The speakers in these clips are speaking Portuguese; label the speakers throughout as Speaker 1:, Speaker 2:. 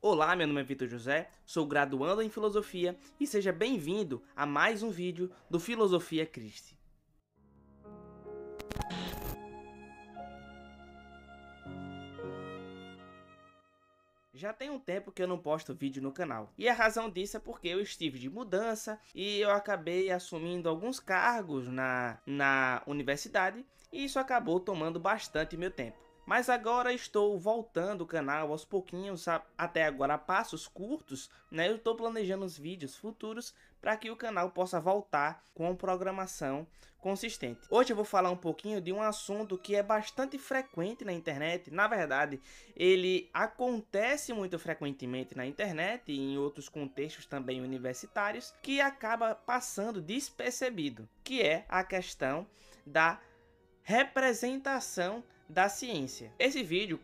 Speaker 1: Olá, meu nome é Vitor José, sou graduando em Filosofia e seja bem-vindo a mais um vídeo do Filosofia Christi. Já tem um tempo que eu não posto vídeo no canal, e a razão disso é porque eu estive de mudança e eu acabei assumindo alguns cargos na universidade e isso acabou tomando bastante meu tempo. Mas agora estou voltando o canal aos pouquinhos, até agora a passos curtos, né? Eu estou planejando os vídeos futuros para que o canal possa voltar com programação consistente. Hoje eu vou falar um pouquinho de um assunto que é bastante frequente na internet. Na verdade, ele acontece muito frequentemente na internet e em outros contextos também universitários, que acaba passando despercebido, que é a questão da representação da ciência. Esse vídeo,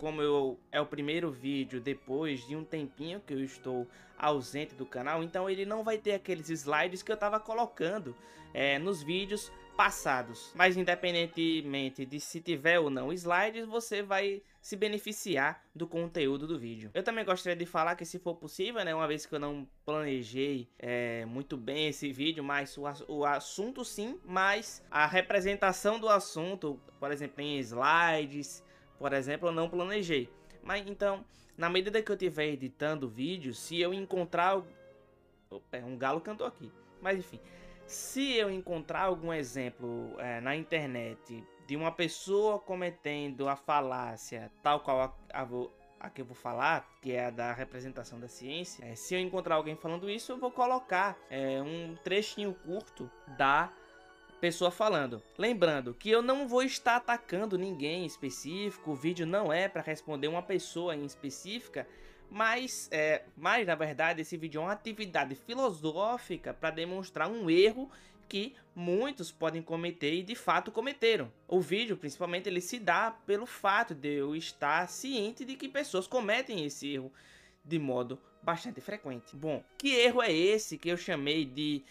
Speaker 1: é o primeiro vídeo depois de um tempinho que eu estou ausente do canal, então ele não vai ter aqueles slides que eu estava colocando nos vídeos passados. Mas independentemente de se tiver ou não slides, você vai se beneficiar do conteúdo do vídeo. Eu também gostaria de falar que, se for possível, né, uma vez que eu não planejei muito bem esse vídeo, mas o assunto sim, mas a representação do assunto, por exemplo, em slides, por exemplo, eu não planejei. Mas então, na medida que eu estiver editando o vídeo, se eu encontrar... Opa, um galo cantou aqui. Mas enfim, se eu encontrar algum exemplo na internet de uma pessoa cometendo a falácia tal qual a que eu vou falar, que é a da representação da ciência, se eu encontrar alguém falando isso, eu vou colocar um trechinho curto da pessoa falando. Lembrando que eu não vou estar atacando ninguém em específico, o vídeo não é para responder uma pessoa em específica, mas na verdade esse vídeo é uma atividade filosófica para demonstrar um erro que muitos podem cometer e de fato cometeram. O vídeo, principalmente, ele se dá pelo fato de eu estar ciente de que pessoas cometem esse erro de modo bastante frequente. Bom, que erro é esse que eu chamei de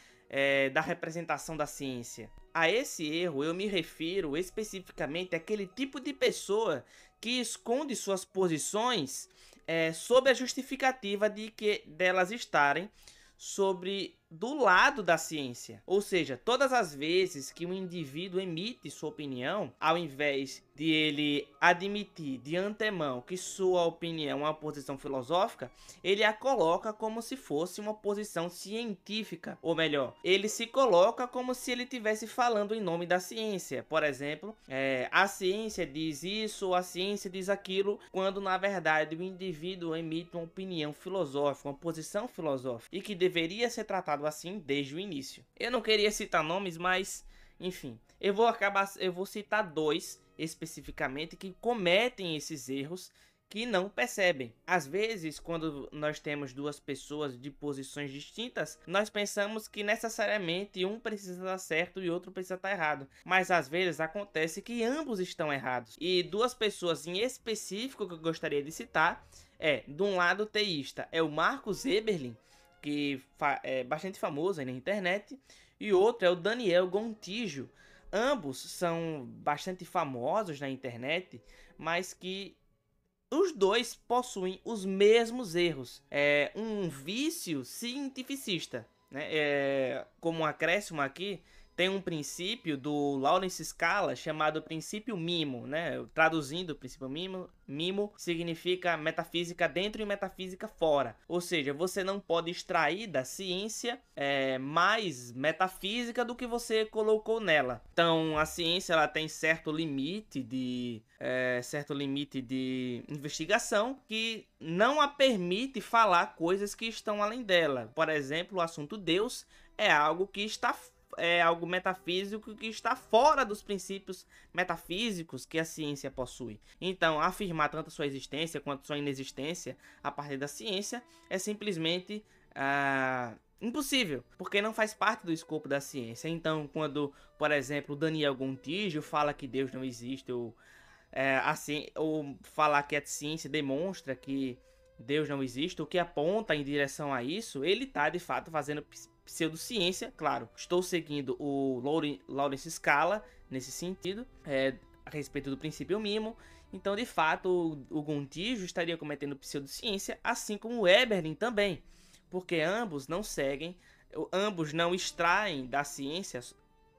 Speaker 1: da representação da ciência? A esse erro eu me refiro especificamente àquele tipo de pessoa que esconde suas posições sob a justificativa delas estarem do lado da ciência. Ou seja, todas as vezes que um indivíduo emite sua opinião, ao invés de ele admitir de antemão que sua opinião é uma posição filosófica, ele a coloca como se fosse uma posição científica. Ou melhor, ele se coloca como se ele estivesse falando em nome da ciência. Por exemplo, a ciência diz isso ou a ciência diz aquilo, quando na verdade o indivíduo emite uma opinião filosófica, uma posição filosófica, e que deveria ser tratado assim desde o início. Eu não queria citar nomes, mas enfim, eu vou citar dois especificamente que cometem esses erros, que não percebem. Às vezes, quando nós temos duas pessoas de posições distintas, nós pensamos que necessariamente um precisa estar certo e outro precisa estar errado. Mas às vezes acontece que ambos estão errados. E duas pessoas em específico que eu gostaria de citar de um lado teísta, é o Marcus Eberlin, que é bastante famoso aí na internet, e outro é o Daniel Gontijo. Ambos são bastante famosos na internet, mas que os dois possuem os mesmos erros. É um vício cientificista, né? Como um acréscimo aqui, tem um princípio do Lawrence Scala chamado princípio mimo, né? Traduzindo, o princípio mimo significa metafísica dentro e metafísica fora. Ou seja, você não pode extrair da ciência mais metafísica do que você colocou nela. Então, a ciência ela tem certo limite de investigação que não a permite falar coisas que estão além dela. Por exemplo, o assunto Deus é algo algo metafísico que está fora dos princípios metafísicos que a ciência possui. Então, afirmar tanto sua existência quanto sua inexistência a partir da ciência é simplesmente impossível, porque não faz parte do escopo da ciência. Então, quando, por exemplo, Daniel Gontijo fala que Deus não existe, ou falar que a ciência demonstra que Deus não existe, o que aponta em direção a isso, ele está de fato fazendo pseudociência. Claro, estou seguindo o Lawrence Scala nesse sentido, a respeito do princípio mimo, Então, de fato, o Gontijo estaria cometendo pseudociência, assim como o Eberlin também, porque ambos não seguem, ambos não extraem da ciência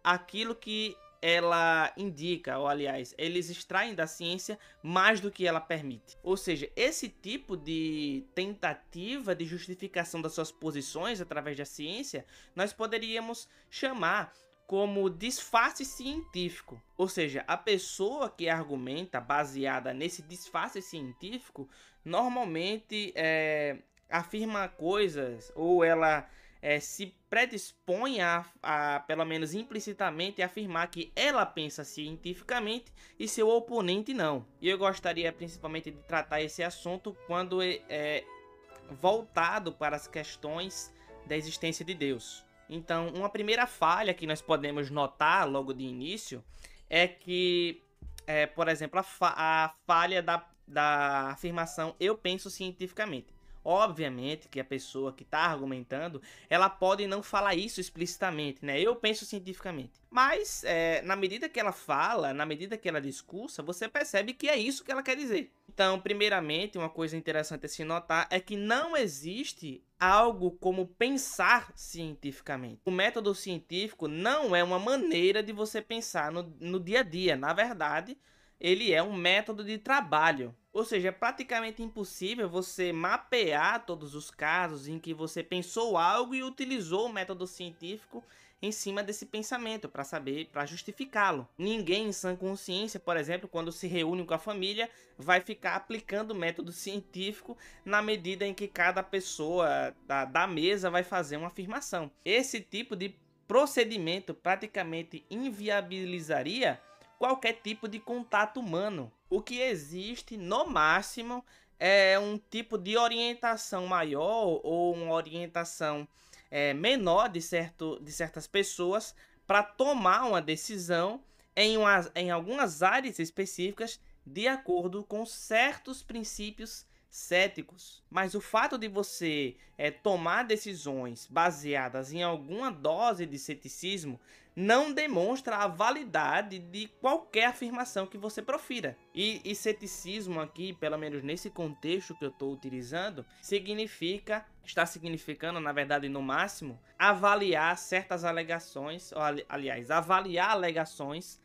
Speaker 1: aquilo que ela indica, ou aliás, eles extraem da ciência mais do que ela permite. Ou seja, esse tipo de tentativa de justificação das suas posições através da ciência, nós poderíamos chamar como disfarce científico. Ou seja, a pessoa que argumenta baseada nesse disfarce científico, normalmente afirma coisas, ou ela se predispõe pelo menos implicitamente, a afirmar que ela pensa cientificamente e seu oponente não. E eu gostaria principalmente de tratar esse assunto quando é voltado para as questões da existência de Deus. Então, uma primeira falha que nós podemos notar logo de início é que, por exemplo, a falha da afirmação "eu penso cientificamente". Obviamente que a pessoa que está argumentando, ela pode não falar isso explicitamente, né? Eu penso cientificamente. Mas, na medida que ela fala, na medida que ela discursa, você percebe que é isso que ela quer dizer. Então, primeiramente, uma coisa interessante a se notar é que não existe algo como pensar cientificamente. O método científico não é uma maneira de você pensar no dia a dia. Na verdade, ele é um método de trabalho. Ou seja, é praticamente impossível você mapear todos os casos em que você pensou algo e utilizou o método científico em cima desse pensamento para justificá-lo. Ninguém em sã consciência, por exemplo, quando se reúne com a família, vai ficar aplicando o método científico na medida em que cada pessoa da mesa vai fazer uma afirmação. Esse tipo de procedimento praticamente inviabilizaria qualquer tipo de contato humano. O que existe, no máximo, é um tipo de orientação maior ou uma orientação menor de certas pessoas para tomar uma decisão em algumas áreas específicas de acordo com certos princípios céticos. Mas o fato de você tomar decisões baseadas em alguma dose de ceticismo não demonstra a validade de qualquer afirmação que você profira. E ceticismo aqui, pelo menos nesse contexto que eu estou utilizando, está significando, na verdade, no máximo, avaliar certas alegações, ou, aliás, avaliar alegações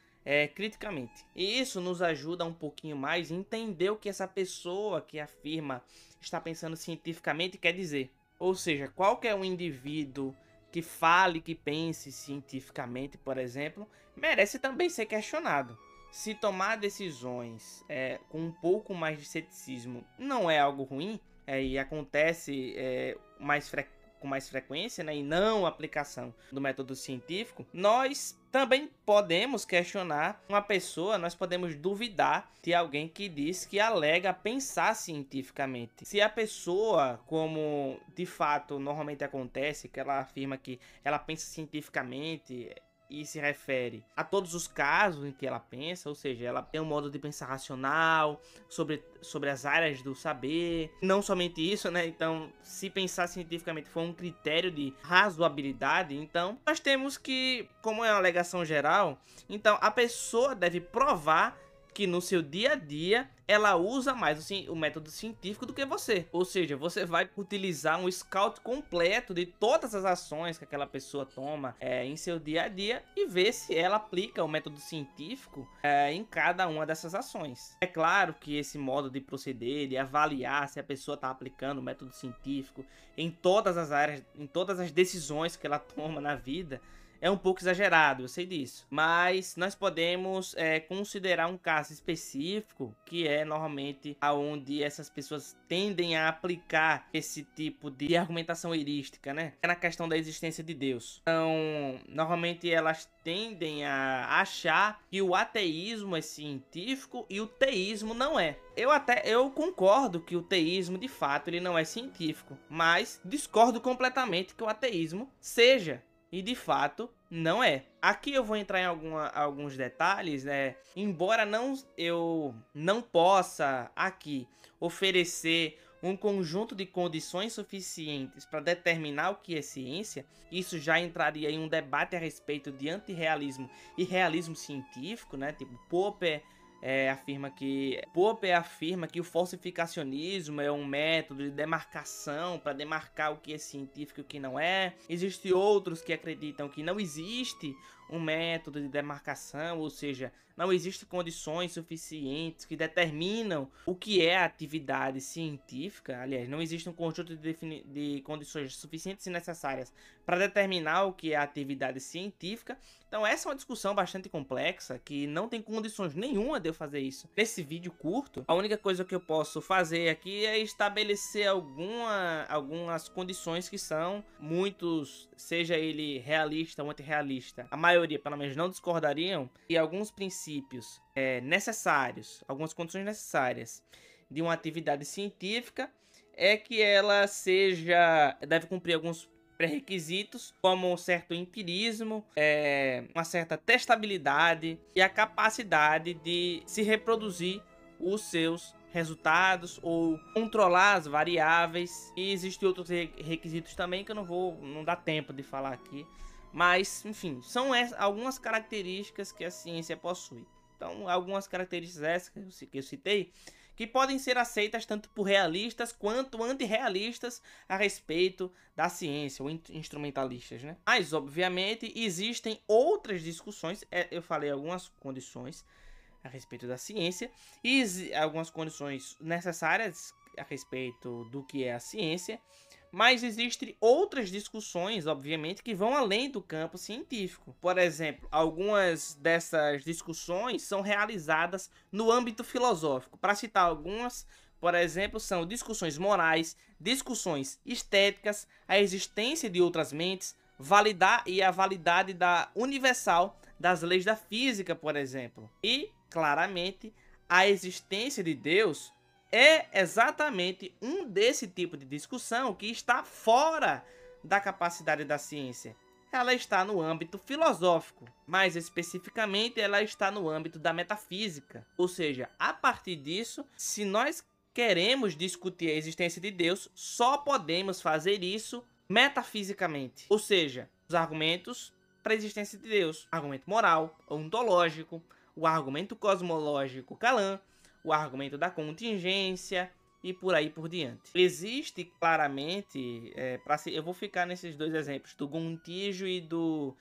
Speaker 1: criticamente. E isso nos ajuda um pouquinho mais a entender o que essa pessoa que afirma está pensando cientificamente quer dizer. Ou seja, qualquer um indivíduo que fale, que pense cientificamente, por exemplo, merece também ser questionado. Se tomar decisões com um pouco mais de ceticismo não é algo ruim, e acontece com mais frequência, né, e não aplicação do método científico, nós também podemos questionar uma pessoa, nós podemos duvidar de alguém que diz que alega pensar cientificamente. Se a pessoa, como de fato normalmente acontece, que ela afirma que ela pensa cientificamente e se refere a todos os casos em que ela pensa, ou seja, ela tem um modo de pensar racional sobre as áreas do saber, não somente isso, né? Então, se pensar cientificamente for um critério de razoabilidade, então nós temos que, como é uma alegação geral, então a pessoa deve provar que no seu dia a dia ela usa mais o método científico do que você. Ou seja, você vai utilizar um scout completo de todas as ações que aquela pessoa toma em seu dia a dia e ver se ela aplica o método científico em cada uma dessas ações. É claro que esse modo de proceder, de avaliar se a pessoa está aplicando o método científico em todas as áreas, em todas as decisões que ela toma na vida, é um pouco exagerado, eu sei disso. Mas nós podemos considerar um caso específico, que é normalmente onde essas pessoas tendem a aplicar esse tipo de argumentação heurística, né? É na questão da existência de Deus. Então, normalmente elas tendem a achar que o ateísmo é científico e o teísmo não é. Eu concordo que o teísmo, de fato, ele não é científico, mas discordo completamente que o ateísmo seja. E de fato não é. Aqui eu vou entrar em alguns detalhes, né? Embora eu não possa aqui oferecer um conjunto de condições suficientes para determinar o que é ciência, isso já entraria em um debate a respeito de antirrealismo e realismo científico, né? Tipo, Popper Popper afirma que o falsificacionismo é um método de demarcação para demarcar o que é científico e o que não é. Existem outros que acreditam que não existe um método de demarcação, ou seja, não existem condições suficientes que determinam o que é a atividade científica. Aliás, não existe um conjunto de condições suficientes e necessárias para determinar o que é a atividade científica. Então essa é uma discussão bastante complexa, que não tem condições nenhuma de eu fazer isso nesse vídeo curto. A única coisa que eu posso fazer aqui é estabelecer algumas condições que são muitos, seja ele realista ou antirrealista, a maioria pelo menos não discordariam, e alguns princípios necessários, algumas condições necessárias de uma atividade científica é que ela deve cumprir alguns pré-requisitos, como um certo empirismo, uma certa testabilidade e a capacidade de se reproduzir os seus resultados ou controlar as variáveis. E existem outros requisitos também que eu não dá tempo de falar aqui, mas enfim, são algumas características que a ciência possui. Então, algumas características essas que eu citei, que podem ser aceitas tanto por realistas quanto antirrealistas a respeito da ciência, ou instrumentalistas, né? Mas, obviamente, existem outras discussões. Eu falei algumas condições a respeito da ciência e algumas condições necessárias a respeito do que é a ciência. Mas existem outras discussões, obviamente, que vão além do campo científico. Por exemplo, algumas dessas discussões são realizadas no âmbito filosófico. Para citar algumas, por exemplo, são discussões morais, discussões estéticas, a existência de outras mentes, a validade da universal das leis da física, por exemplo. E, claramente, a existência de Deus é exatamente um desse tipo de discussão que está fora da capacidade da ciência. Ela está no âmbito filosófico, mais especificamente ela está no âmbito da metafísica. Ou seja, a partir disso, se nós queremos discutir a existência de Deus, só podemos fazer isso metafisicamente. Ou seja, os argumentos para a existência de Deus, argumento moral, ontológico, o argumento cosmológico Kalam, o argumento da contingência e por aí por diante. Existe claramente, eu vou ficar nesses dois exemplos, do Gontijo e do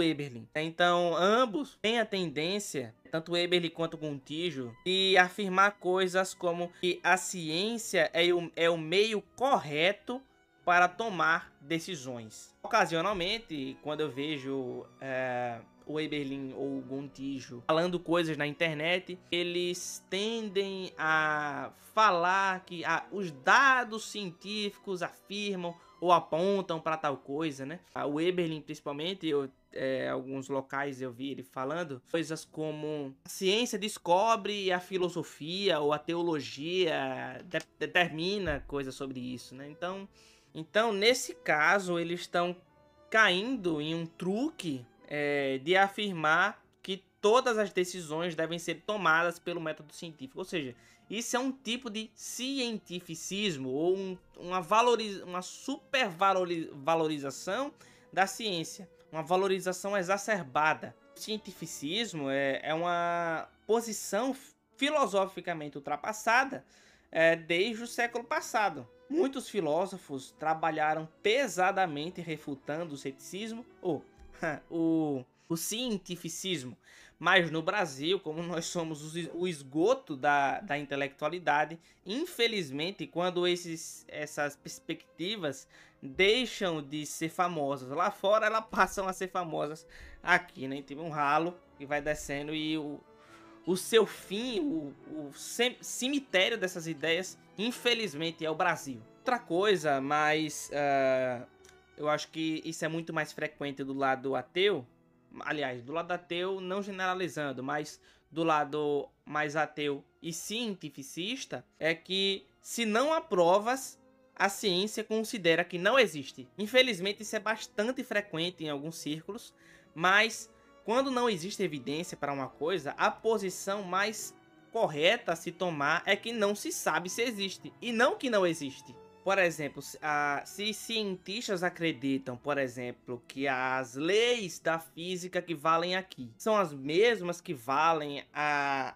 Speaker 1: Eberlin. Então, ambos têm a tendência, tanto Eberlin quanto Gontijo, de afirmar coisas como que a ciência é o meio correto para tomar decisões. Ocasionalmente, quando eu vejo o Eberlin ou o Gontijo falando coisas na internet, eles tendem a falar que os dados científicos afirmam ou apontam para tal coisa, né? O Eberlin, principalmente, alguns locais eu vi ele falando coisas como a ciência descobre a filosofia ou a teologia determina coisas sobre isso, né? Então, nesse caso, eles estão caindo em um truque de afirmar que todas as decisões devem ser tomadas pelo método científico. Ou seja, isso é um tipo de cientificismo ou uma supervalorização da ciência, uma valorização exacerbada. O cientificismo é uma posição filosoficamente ultrapassada desde o século passado. Muitos filósofos trabalharam pesadamente refutando o ceticismo ou o cientificismo, mas no Brasil, como nós somos o esgoto da intelectualidade, infelizmente, quando essas perspectivas deixam de ser famosas lá fora, elas passam a ser famosas aqui, né? Tem um ralo que vai descendo e o seu fim, o cemitério dessas ideias, infelizmente, é o Brasil. Outra coisa, mas eu acho que isso é muito mais frequente do lado ateu. Aliás, do lado ateu, não generalizando, mas do lado mais ateu e cientificista, é que se não há provas, a ciência considera que não existe. Infelizmente, isso é bastante frequente em alguns círculos, mas quando não existe evidência para uma coisa, a posição mais correta a se tomar é que não se sabe se existe, e não que não existe. Por exemplo, se cientistas acreditam, por exemplo, que as leis da física que valem aqui são as mesmas que valem a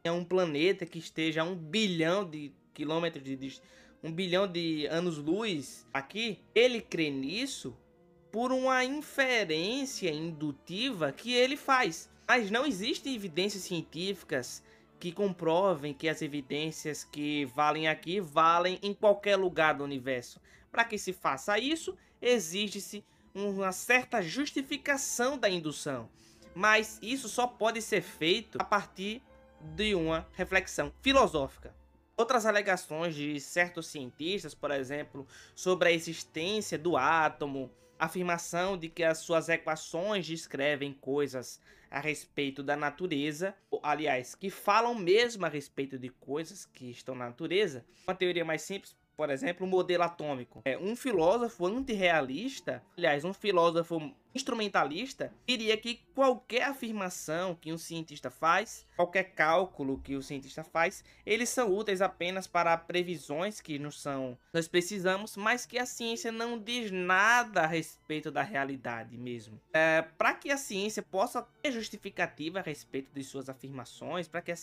Speaker 1: um planeta que esteja a 1 bilhão de quilômetros de 1 bilhão de anos-luz aqui, ele crê nisso por uma inferência indutiva que ele faz. Mas não existem evidências científicas que comprovem que as evidências que valem aqui valem em qualquer lugar do universo. Para que se faça isso, exige-se uma certa justificação da indução. Mas isso só pode ser feito a partir de uma reflexão filosófica. Outras alegações de certos cientistas, por exemplo, sobre a existência do átomo, a afirmação de que as suas equações descrevem coisas a respeito da natureza, aliás, que falam mesmo a respeito de coisas que estão na natureza. Uma teoria mais simples, por exemplo, o modelo atômico. Um filósofo antirrealista, aliás, um filósofo instrumentalista, diria que qualquer afirmação que um cientista faz, qualquer cálculo que o cientista faz, eles são úteis apenas para previsões que nós precisamos, mas que a ciência não diz nada a respeito da realidade mesmo. Para que a ciência possa ter justificativa a respeito de suas afirmações, para que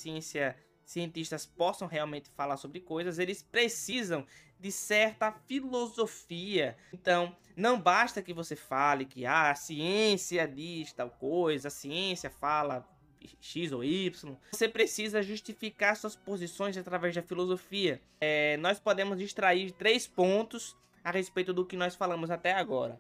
Speaker 1: cientistas possam realmente falar sobre coisas, eles precisam de certa filosofia. Então, não basta que você fale que a ciência diz tal coisa, a ciência fala X ou Y. Você precisa justificar suas posições através da filosofia. Nós podemos extrair 3 pontos a respeito do que nós falamos até agora.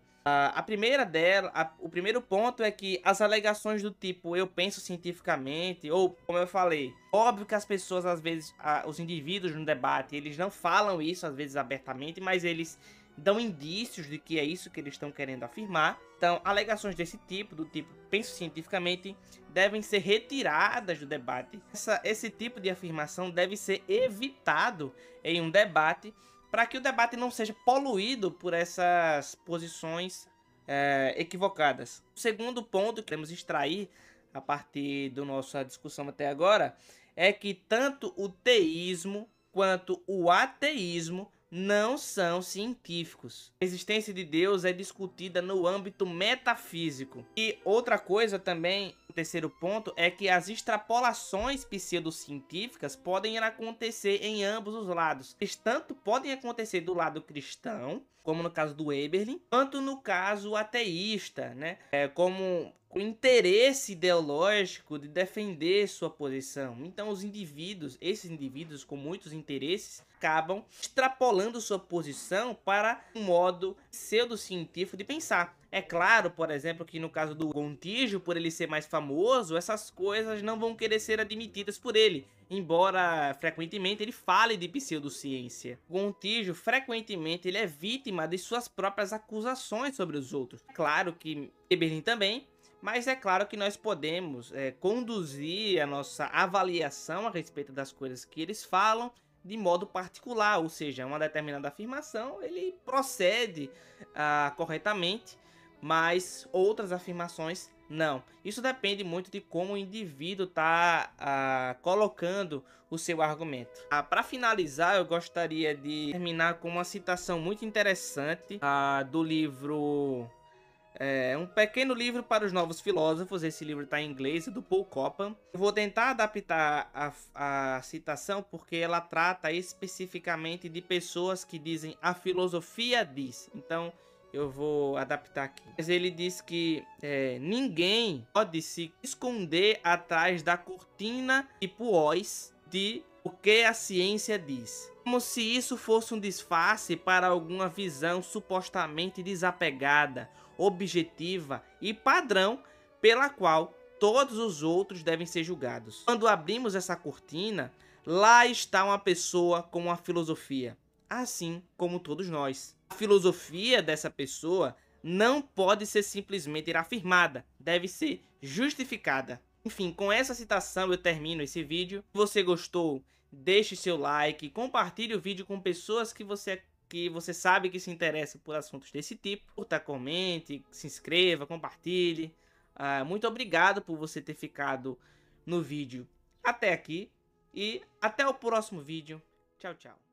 Speaker 1: O primeiro ponto é que as alegações do tipo eu penso cientificamente, ou como eu falei, óbvio que as pessoas às vezes, os indivíduos no debate, eles não falam isso às vezes abertamente, mas eles dão indícios de que é isso que eles estão querendo afirmar. Então, alegações desse tipo, do tipo penso cientificamente, devem ser retiradas do debate. Esse tipo de afirmação deve ser evitado em um debate, para que o debate não seja poluído por essas posições equivocadas. O segundo ponto que queremos extrair a partir da nossa discussão até agora é que tanto o teísmo quanto o ateísmo não são científicos. A existência de Deus é discutida no âmbito metafísico. E outra coisa também, o terceiro ponto, é que as extrapolações pseudocientíficas podem acontecer em ambos os lados. Eles tanto podem acontecer do lado cristão, como no caso do Eberlin, quanto no caso ateísta, né? Como o interesse ideológico de defender sua posição. Então esses indivíduos com muitos interesses, acabam extrapolando sua posição para um modo pseudocientífico de pensar. É claro, por exemplo, que no caso do Gontijo, por ele ser mais famoso, essas coisas não vão querer ser admitidas por ele, embora frequentemente ele fale de pseudociência. Gontijo, frequentemente, ele é vítima de suas próprias acusações sobre os outros. É claro que Eberlin também, mas é claro que nós podemos conduzir a nossa avaliação a respeito das coisas que eles falam de modo particular, ou seja, uma determinada afirmação ele procede corretamente, mas outras afirmações não. Isso depende muito de como o indivíduo está colocando o seu argumento. Para finalizar, eu gostaria de terminar com uma citação muito interessante do livro... um pequeno livro para os novos filósofos. Esse livro está em inglês, do Paul Copan. Eu vou tentar adaptar a citação porque ela trata especificamente de pessoas que dizem a filosofia diz. Então eu vou adaptar aqui. Mas ele diz que ninguém pode se esconder atrás da cortina tipo Oz de o que a ciência diz. Como se isso fosse um disfarce para alguma visão supostamente desapegada, objetiva e padrão pela qual todos os outros devem ser julgados. Quando abrimos essa cortina, lá está uma pessoa com uma filosofia, assim como todos nós. A filosofia dessa pessoa não pode ser simplesmente afirmada, deve ser justificada. Enfim, com essa citação eu termino esse vídeo. Se você gostou, deixe seu like, compartilhe o vídeo com pessoas que você sabe que se interessam por assuntos desse tipo. Curta, comente, se inscreva, compartilhe. Muito obrigado por você ter ficado no vídeo até aqui. E até o próximo vídeo. Tchau, tchau.